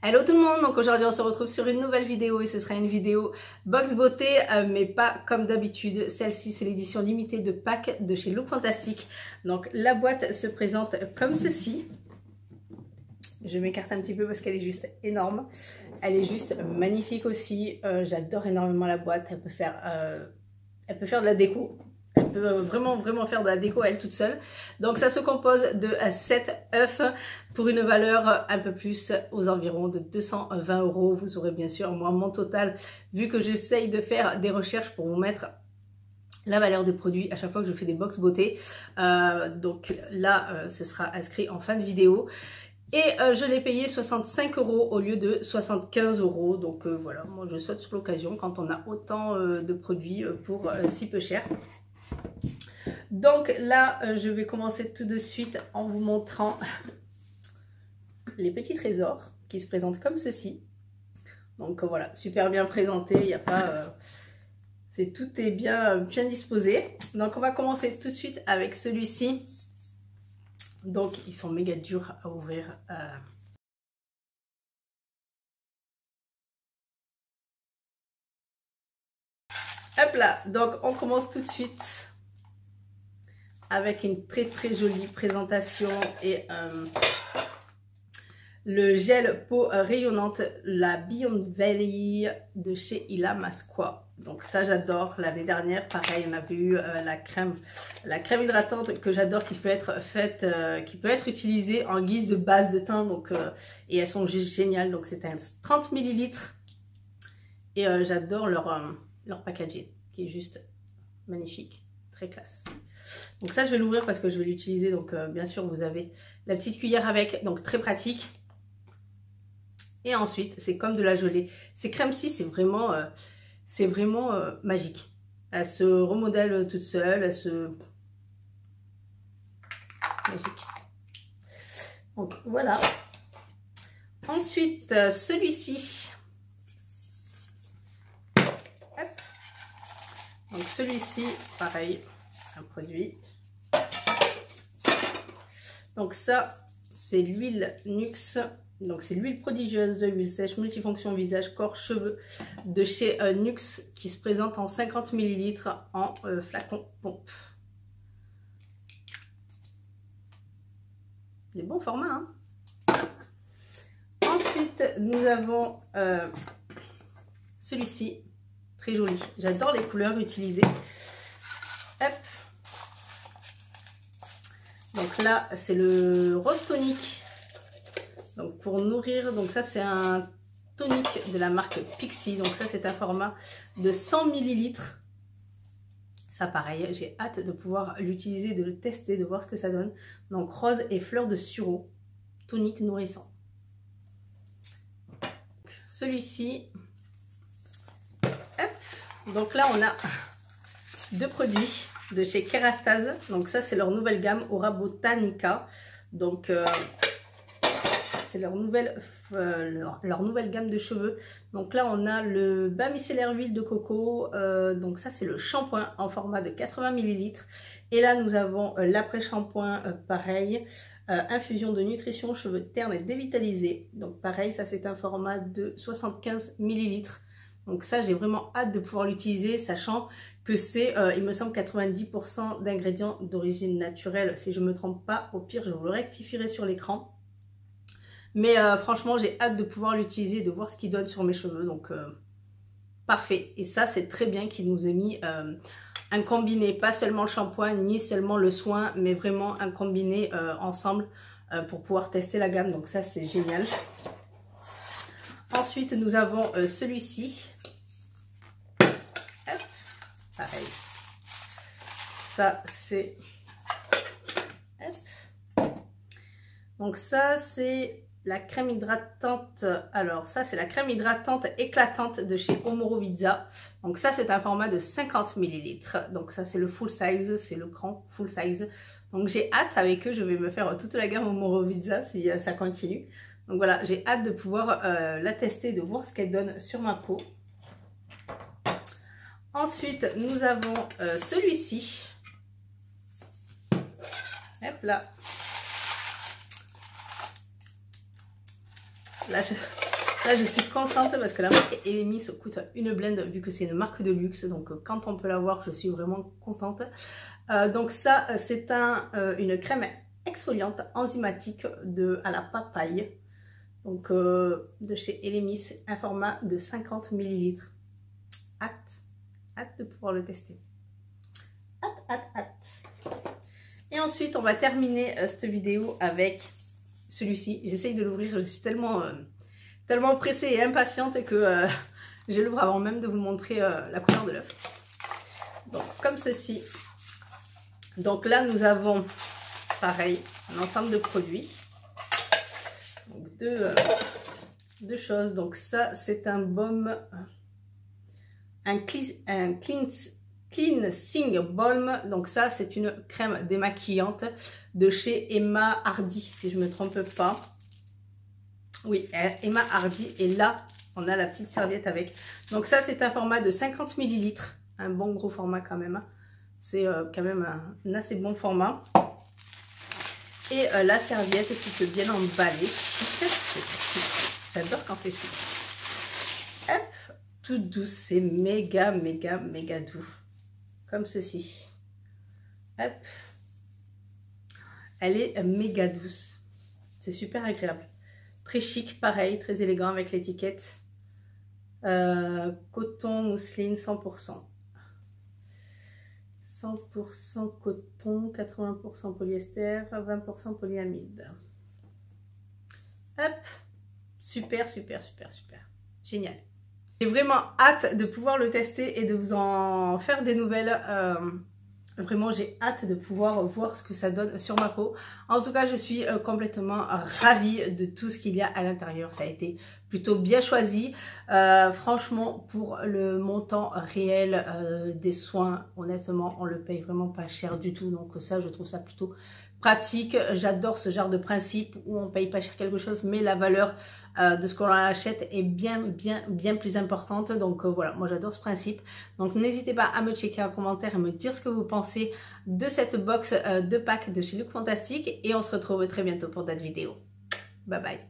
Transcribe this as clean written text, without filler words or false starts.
Hello tout le monde, donc aujourd'hui on se retrouve sur une nouvelle vidéo et ce sera une vidéo box beauté mais pas comme d'habitude. Celle-ci c'est l'édition limitée de Pâques de chez Look Fantastic. Donc la boîte se présente comme ceci. Je m'écarte un petit peu parce qu'elle est juste énorme. Elle est juste magnifique aussi. J'adore énormément la boîte. Elle peut faire de la déco. Elle peut vraiment faire de la déco à elle toute seule. Donc ça se compose de 7 œufs pour une valeur un peu plus aux environs de 220 €. Vous aurez bien sûr moi mon total vu que j'essaye de faire des recherches pour vous mettre la valeur des produits à chaque fois que je fais des box beauté. Donc là ce sera inscrit en fin de vidéo. Et je l'ai payé 65 € au lieu de 75 €. Donc voilà, moi je saute sur l'occasion quand on a autant de produits pour si peu cher. Donc là, je vais commencer tout de suite en vous montrant les petits trésors qui se présentent comme ceci. Donc voilà, super bien présenté, il n'y a pas... tout est bien disposé. Donc on va commencer tout de suite avec celui-ci. Donc ils sont méga durs à ouvrir. Hop là, donc on commence tout de suite avec une très jolie présentation et le gel peau rayonnante, la Beyond Valley de chez Ila Masqua. Donc ça j'adore. L'année dernière pareil on avait eu la crème hydratante que j'adore, qui peut être faite, qui peut être utilisée en guise de base de teint. Donc et elles sont juste géniales. Donc c'est un 30 ml et j'adore leur packaging qui est juste magnifique, très classe. Donc ça je vais l'ouvrir parce que je vais l'utiliser. Donc bien sûr vous avez la petite cuillère avec, donc très pratique. Et ensuite c'est comme de la gelée. Ces crèmes-ci c'est vraiment magique. Elle se remodèle toute seule, magique. Donc voilà. Ensuite celui-ci. Donc celui-ci pareil, un produit. Donc ça c'est l'huile Nuxe. Donc c'est l'huile prodigieuse de l'huile sèche multifonction visage, corps, cheveux de chez Nuxe qui se présente en 50 ml en flacon pompe. Des bons formats hein. Ensuite nous avons celui-ci, très joli. J'adore les couleurs utilisées. Hop. Donc là c'est le rose tonique. Donc pour nourrir, donc ça c'est un tonique de la marque Pixi. Donc ça c'est un format de 100 ml. Ça pareil, j'ai hâte de pouvoir l'utiliser, de le tester, de voir ce que ça donne. Donc rose et fleurs de sureau, tonique nourrissant. Celui-ci, donc là on a deux produits de chez Kerastase. Donc ça c'est leur nouvelle gamme Aura Botanica. Donc c'est leur nouvelle gamme de cheveux. Donc là on a le bas micellaire huile de coco, donc ça c'est le shampoing en format de 80 ml. Et là nous avons l'après-shampoing pareil, infusion de nutrition cheveux ternes et dévitalisés. Donc pareil, ça c'est un format de 75 ml. Donc ça j'ai vraiment hâte de pouvoir l'utiliser, sachant que c'est il me semble 90% d'ingrédients d'origine naturelle si je ne me trompe pas. Au pire je vous le rectifierai sur l'écran. Mais franchement, j'ai hâte de pouvoir l'utiliser, de voir ce qu'il donne sur mes cheveux. Donc, parfait. Et ça, c'est très bien qu'il nous ait mis un combiné. Pas seulement le shampoing, ni seulement le soin, mais vraiment un combiné ensemble pour pouvoir tester la gamme. Donc ça, c'est génial. Ensuite, nous avons celui-ci. Pareil. Ça, c'est... Donc ça, c'est... la crème hydratante, alors ça c'est la crème hydratante éclatante de chez Omorovicza. Donc ça c'est un format de 50 ml. Donc ça c'est le full size, c'est le grand full size. Donc j'ai hâte avec eux, je vais me faire toute la gamme Omorovicza si ça continue. Donc voilà, j'ai hâte de pouvoir la tester, de voir ce qu'elle donne sur ma peau. Ensuite nous avons celui-ci. Hop là. Là, Là, je suis contente parce que la marque Elemis coûte une blinde vu que c'est une marque de luxe. Donc, quand on peut l'avoir, je suis vraiment contente. Donc ça, c'est une crème exfoliante enzymatique à la papaye. Donc, de chez Elemis, un format de 50 ml. Hâte de pouvoir le tester. Hâte. Et ensuite, on va terminer cette vidéo avec celui-ci. J'essaye de l'ouvrir, je suis tellement pressée et impatiente que je l'ouvre avant même de vous montrer la couleur de l'œuf. Donc, comme ceci. Donc là, nous avons, pareil, un ensemble de produits. Donc, deux choses. Donc ça, c'est un baume, un cleansing balm. Donc ça, c'est une crème démaquillante de chez Emma Hardy, si je ne me trompe pas. Oui, Emma Hardy. Et là, on a la petite serviette avec. Donc ça, c'est un format de 50 ml. Un bon gros format quand même. C'est quand même un assez bon format. Et la serviette qui peut bien emballer. J'adore quand c'est chic. Hop, toute douce. C'est méga doux. Comme ceci. Hop. Elle est méga douce. C'est super agréable. Très chic, pareil, très élégant avec l'étiquette. Coton, mousseline, 100%. 100% coton, 80% polyester, 20% polyamide. Hop, super. Génial. J'ai vraiment hâte de pouvoir le tester et de vous en faire des nouvelles. Vraiment, j'ai hâte de pouvoir voir ce que ça donne sur ma peau. En tout cas, je suis complètement ravie de tout ce qu'il y a à l'intérieur. Ça a été plutôt bien choisi. Franchement, pour le montant réel des soins, honnêtement, on le paye vraiment pas cher du tout. Donc ça, je trouve ça plutôt pratique. J'adore ce genre de principe où on paye pas cher quelque chose, mais la valeur de ce qu'on achète est bien plus importante. Donc voilà, moi j'adore ce principe. Donc n'hésitez pas à me checker en commentaire et me dire ce que vous pensez de cette box de packs de chez Look Fantastic. Et on se retrouve très bientôt pour d'autres vidéos. Bye bye.